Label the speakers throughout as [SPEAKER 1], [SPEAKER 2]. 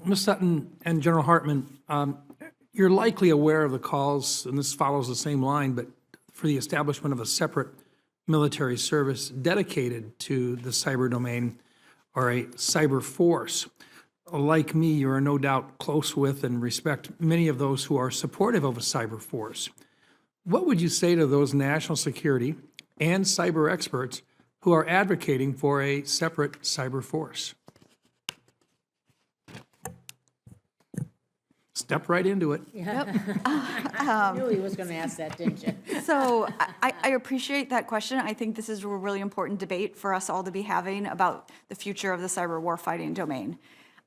[SPEAKER 1] Ms. Sutton and General Hartman, you're likely aware of the calls, and this follows the same line, but for the establishment of a separate military service dedicated to the cyber domain or a cyber force. Like me, you are no doubt close with and respect many of those who are supportive of a cyber force. What would you say to those national security and cyber experts who are advocating for a separate cyber force? Step right into it.
[SPEAKER 2] I knew he was going to ask that, didn't you?
[SPEAKER 3] So I appreciate that question. I think this is a really important debate for us all to be having about the future of the cyber warfighting domain.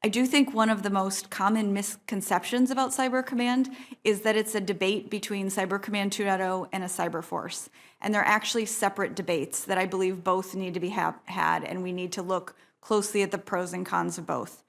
[SPEAKER 3] I do think one of the most common misconceptions about Cyber Command is that it's a debate between Cyber Command 2.0 and a cyber force. And they're actually separate debates that I believe both need to be had, and we need to look closely at the pros and cons of both.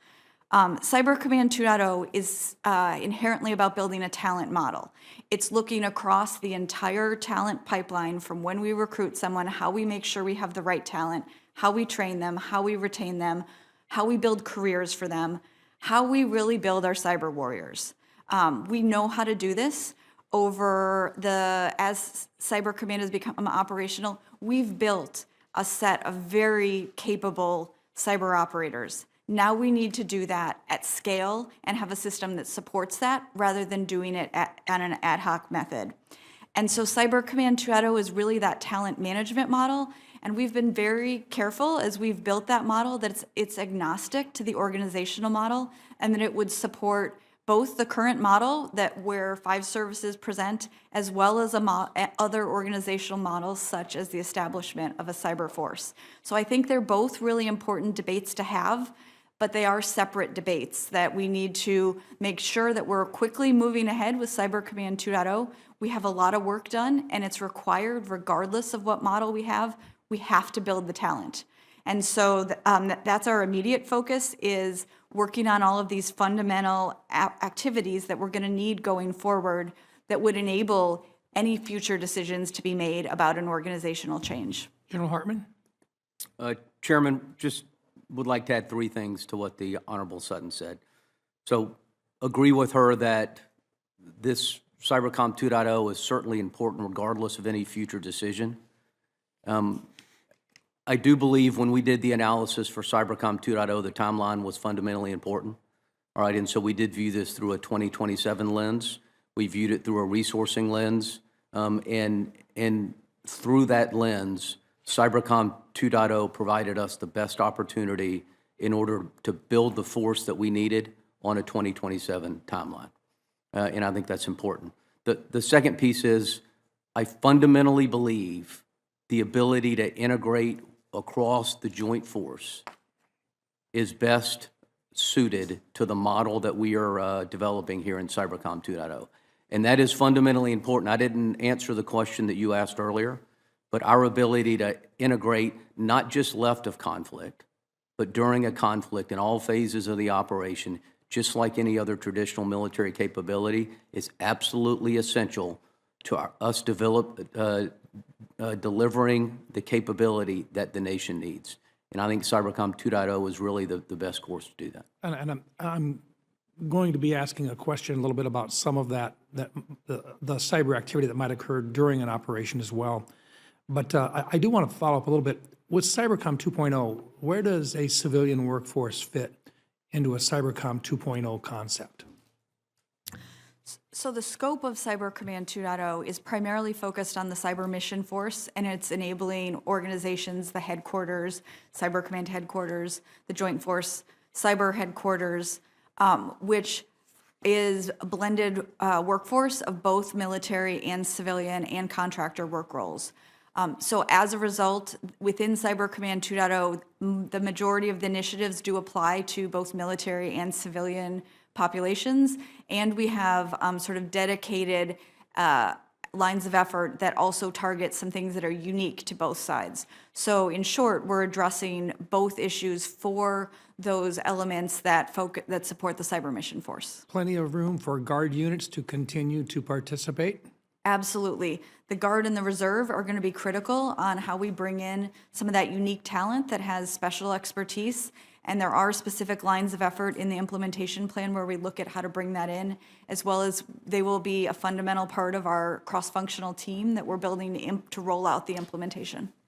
[SPEAKER 3] Cyber Command 2.0 is inherently about building a talent model. It's looking across the entire talent pipeline from when we recruit someone, how we make sure we have the right talent, how we train them, how we retain them, how we build careers for them, how we really build our cyber warriors. We know how to do this as Cyber Command has become operational, we've built a set of very capable cyber operators. Now we need to do that at scale and have a system that supports that rather than doing it on an ad hoc method. And so Cyber Command 2.0 is really that talent management model. And we've been very careful as we've built that model that it's agnostic to the organizational model and that it would support both the current model where 5 services present as well as other organizational models such as the establishment of a cyber force. So I think they're both really important debates to have, but they are separate debates that we need to make sure that we're quickly moving ahead with Cyber Command 2.0. We have a lot of work done, and it's required regardless of what model we have to build the talent. And so that's our immediate focus, is working on all of these fundamental activities that we're gonna need going forward that would enable any future decisions to be made about an organizational change.
[SPEAKER 1] General Hartman?
[SPEAKER 4] Chairman, just would like to add 3 things to what the Honorable Sutton said. So agree with her that this Cybercom 2.0 is certainly important regardless of any future decision. I do believe when we did the analysis for Cybercom 2.0, the timeline was fundamentally important. All right, and so we did view this through a 2027 lens. We viewed it through a resourcing lens, and through that lens, Cybercom 2.0 provided us the best opportunity in order to build the force that we needed on a 2027 timeline. And I think that's important. The second piece is I fundamentally believe the ability to integrate across the joint force is best suited to the model that we are developing here in Cybercom 2.0. And that is fundamentally important. I didn't answer the question that you asked earlier, but our ability to integrate not just left of conflict, but during a conflict in all phases of the operation, just like any other traditional military capability, is absolutely essential to us delivering the capability that the nation needs. And I think Cybercom 2.0 is really the best course to do that.
[SPEAKER 1] And I'm going to be asking a question a little bit about some of the cyber activity that might occur during an operation as well. But I do want to follow up a little bit. With Cybercom 2.0, where does a civilian workforce fit into a Cybercom 2.0 concept?
[SPEAKER 3] So the scope of Cyber Command 2.0 is primarily focused on the cyber mission force, and it's enabling organizations, the headquarters, Cyber Command headquarters, the Joint Force Cyber headquarters, which is a blended workforce of both military and civilian and contractor work roles. So as a result, within Cyber Command 2.0, the majority of the initiatives do apply to both military and civilian populations, and we have sort of dedicated lines of effort that also target some things that are unique to both sides. So in short, we're addressing both issues for those elements that support the cyber mission force.
[SPEAKER 1] Plenty of room for Guard units to continue to participate?
[SPEAKER 3] Absolutely. The Guard and the Reserve are going to be critical on how we bring in some of that unique talent that has special expertise And there are specific lines of effort in the implementation plan where we look at how to bring that in, as well as they will be a fundamental part of our cross-functional team that we're building to roll out the implementation.